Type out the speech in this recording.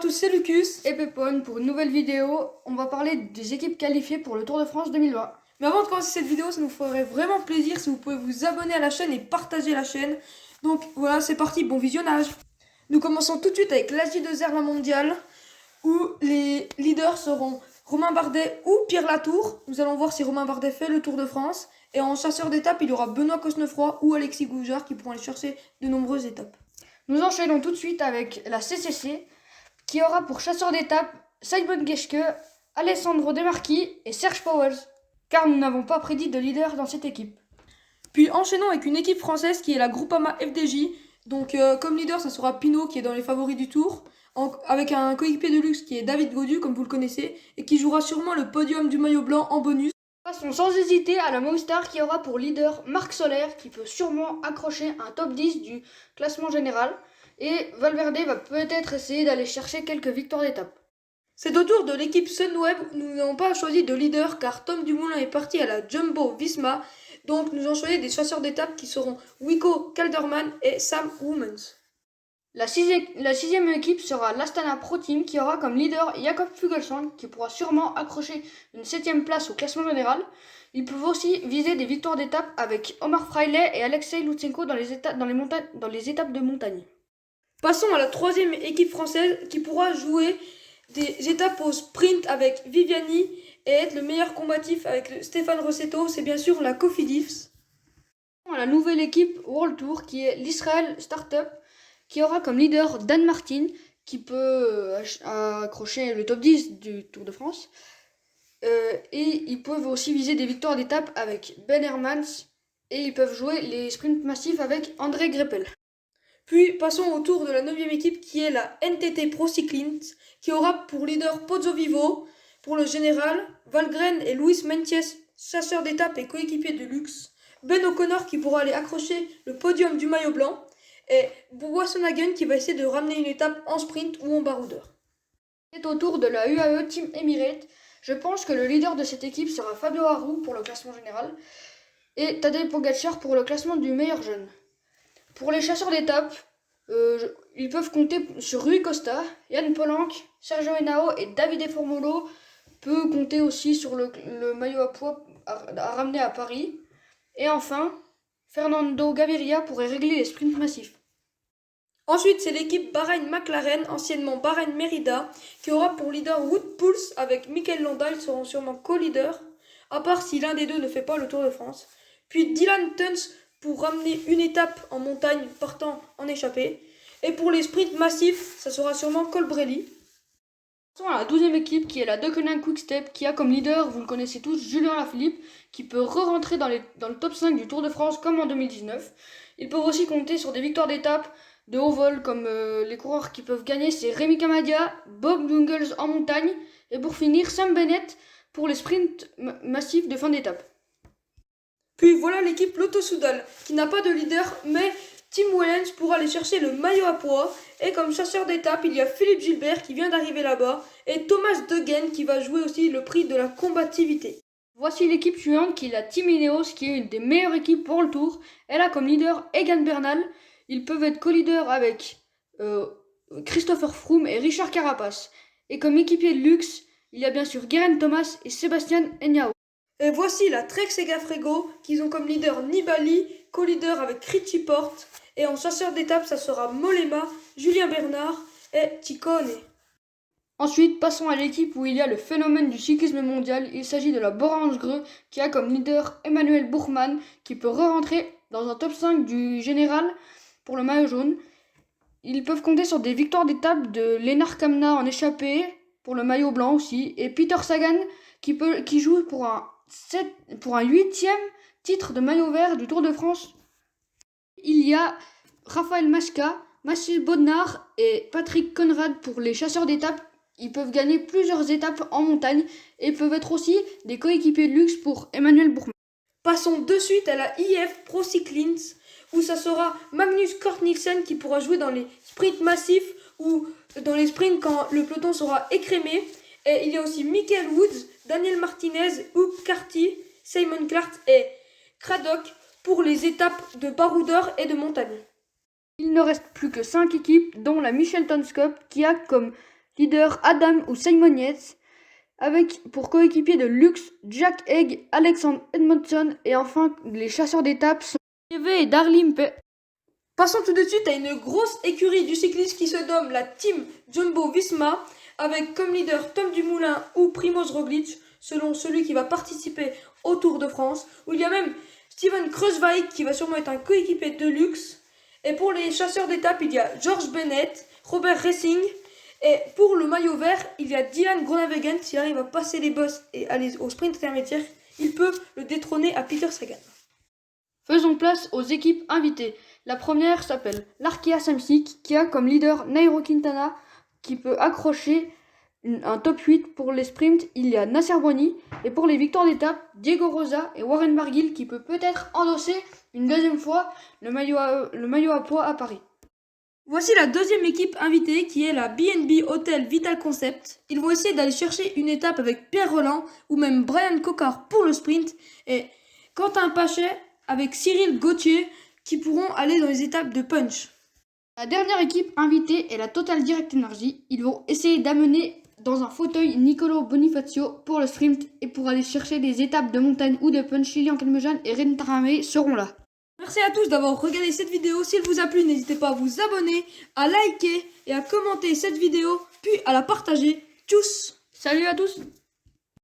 tous, c'est Lucas et Pépone pour une nouvelle vidéo. On va parler des équipes qualifiées pour le Tour de France 2020. Mais avant de commencer cette vidéo, ça nous ferait vraiment plaisir si vous pouvez vous abonner à la chaîne et partager la chaîne. Donc voilà, c'est parti, bon visionnage. Nous commençons tout de suite avec l'Ag2R la mondiale, où les leaders seront Romain Bardet ou Pierre Latour. Nous allons voir si Romain Bardet fait le Tour de France. Et en chasseur d'étapes, il y aura Benoît Cosnefroy ou Alexis Goujard qui pourront aller chercher de nombreuses étapes. Nous enchaînons tout de suite avec la CCC, qui aura pour chasseur d'étapes Simon Geschke, Alessandro De Marchi et Serge Pauwels, car nous n'avons pas prédit de leader dans cette équipe. Puis enchaînons avec une équipe française qui est la Groupama FDJ. Donc comme leader, ça sera Pinot qui est dans les favoris du Tour, avec un coéquipier de luxe qui est David Gaudu, comme vous le connaissez, et qui jouera sûrement le podium du maillot blanc en bonus. Passons sans hésiter à la Movistar qui aura pour leader Marc Soler, qui peut sûrement accrocher un top 10 du classement général, et Valverde va peut-être essayer d'aller chercher quelques victoires d'étape. C'est au tour de l'équipe Sunweb. Nous n'avons pas choisi de leader car Tom Dumoulin est parti à la Jumbo Visma. Donc nous avons choisi des chasseurs d'étapes qui seront Wilco Kelderman et Sam Woomans. La sixième équipe sera l'Astana Pro Team qui aura comme leader Jakob Fuglsang, qui pourra sûrement accrocher une 7ème place au classement général. Ils peuvent aussi viser des victoires d'étape avec Omar Fraile et Alexei Lutsenko dans les étapes de montagne. Passons à la troisième équipe française qui pourra jouer des étapes au sprint avec Viviani et être le meilleur combatif avec Stéphane Rossetto, c'est bien sûr la Cofidis. La nouvelle équipe World Tour qui est l'Israël Startup, qui aura comme leader Dan Martin, qui peut accrocher le top 10 du Tour de France. Et ils peuvent aussi viser des victoires d'étape avec Ben Hermans, et ils peuvent jouer les sprints massifs avec André Greppel. Puis passons au tour de la 9e équipe qui est la NTT Pro Cycling, qui aura pour leader Pozzo Vivo, pour le général, Valgren et Luis Meintjes, chasseurs d'étape et coéquipiers de luxe, Ben O'Connor qui pourra aller accrocher le podium du maillot blanc, et Boissonhagen qui va essayer de ramener une étape en sprint ou en baroudeur. C'est au tour de la UAE Team Emirates. Je pense que le leader de cette équipe sera Fabio Aru pour le classement général et Tadej Pogacar pour le classement du meilleur jeune. Pour les chasseurs d'étape, ils peuvent compter sur Rui Costa, Yann Polanc, Sergio Henao et Davide Formolo peut compter aussi sur le maillot à poids à ramener à Paris. Et enfin, Fernando Gaviria pourrait régler les sprints massifs. Ensuite, c'est l'équipe Bahreïn-McLaren, anciennement Bahreïn-Merida, qui aura pour leader Wout Poels avec Mikel Landa. Ils seront sûrement co-leaders, à part si l'un des deux ne fait pas le Tour de France. Puis Dylan Tuns pour ramener une étape en montagne partant en échappée. Et pour les sprints massifs, ça sera sûrement Colbrelli. Passons à la 12e équipe qui est la Deceuninck Quick-Step, qui a comme leader, vous le connaissez tous, Julien Lafilippe, qui peut re-rentrer dans le top 5 du Tour de France comme en 2019. Ils peuvent aussi compter sur des victoires d'étape de haut vol, comme les coureurs qui peuvent gagner, c'est Rémi Camadia, Bob Jungels en montagne, et pour finir, Sam Bennett pour les sprints massifs de fin d'étape. Puis voilà l'équipe Lotto Soudal, qui n'a pas de leader, mais Tim Wellens pourra aller chercher le maillot à poids. Et comme chasseur d'étape, il y a Philippe Gilbert qui vient d'arriver là-bas, et Thomas Degen qui va jouer aussi le prix de la combativité. Voici l'équipe suivante qui est la Team Ineos, qui est une des meilleures équipes pour le Tour. Elle a comme leader Egan Bernal. Ils peuvent être co-leaders avec Christopher Froome et Richard Carapace. Et comme équipier de luxe, il y a bien sûr Geraint Thomas et Sébastien Enyao. Et voici la Trek Segafredo, qui ont comme leader Nibali, co-leader avec Richie Porte. Et en chasseur d'étape, ça sera Mollema, Julien Bernard et Ciccone. Ensuite, passons à l'équipe où il y a le phénomène du cyclisme mondial. Il s'agit de la Bora-Hansgrohe, qui a comme leader Emmanuel Buchmann, qui peut re-rentrer dans un top 5 du général pour le maillot jaune. Ils peuvent compter sur des victoires d'étape de Lennart Kamna en échappée, pour le maillot blanc aussi, et Peter Sagan, qui joue pour un 8e titre de maillot vert du Tour de France. Il y a Raphaël Maschka, Mathilde Bodnar et Patrick Conrad pour les chasseurs d'étapes. Ils peuvent gagner plusieurs étapes en montagne et peuvent être aussi des coéquipiers de luxe pour Emmanuel Buchmann. Passons de suite à la IF Pro Cycling, où ça sera Magnus Cort Nielsen qui pourra jouer dans les sprints massifs ou dans les sprints quand le peloton sera écrémé. Et il y a aussi Michael Woods, Daniel Martinez, Hugh Carty, Simon Clark et Craddock pour les étapes de baroudeur et de montagne. Il ne reste plus que 5 équipes, dont la Michelton Cup, qui a comme leader Adam ou Simon Yates, avec pour coéquipier de luxe Jack Haig, Alexander Edmondson et enfin les chasseurs d'étapes sont et Darlene Pe. Passons tout de suite à une grosse écurie du cyclisme qui se nomme la Team Jumbo-Visma, avec comme leader Tom Dumoulin ou Primož Roglic, selon celui qui va participer au Tour de France, où il y a même Steven Kruijswijk qui va sûrement être un coéquipier de luxe. Et pour les chasseurs d'étapes, il y a George Bennett, Robert Racing, et pour le maillot vert, il y a Dylan Groenewegen. S'il arrive à passer les bosses et aller au sprint intermédiaire, il peut le détrôner à Peter Sagan. Faisons place aux équipes invitées. La première s'appelle l'Arkea Samsic qui a comme leader Nairo Quintana qui peut accrocher un top 8 pour les sprints. Il y a Nasser Boigny et pour les victoires d'étape, Diego Rosa et Warren Barguil qui peut peut-être endosser une deuxième fois le maillot à poids à Paris. Voici la deuxième équipe invitée qui est la BNB Hotel Vital Concept. Ils vont essayer d'aller chercher une étape avec Pierre Rolland ou même Brian Cocard pour le sprint et Quentin Pachet avec Cyril Gauthier qui pourront aller dans les étapes de punch. La dernière équipe invitée est la Total Direct Energy. Ils vont essayer d'amener dans un fauteuil Nicolo Bonifacio pour le sprint et pour aller chercher des étapes de montagne ou de punch. Lilian Kelmejan et Ren Taramé seront là. Merci à tous d'avoir regardé cette vidéo. Si elle vous a plu, n'hésitez pas à vous abonner, à liker et à commenter cette vidéo, puis à la partager. Tchuss! Salut à tous!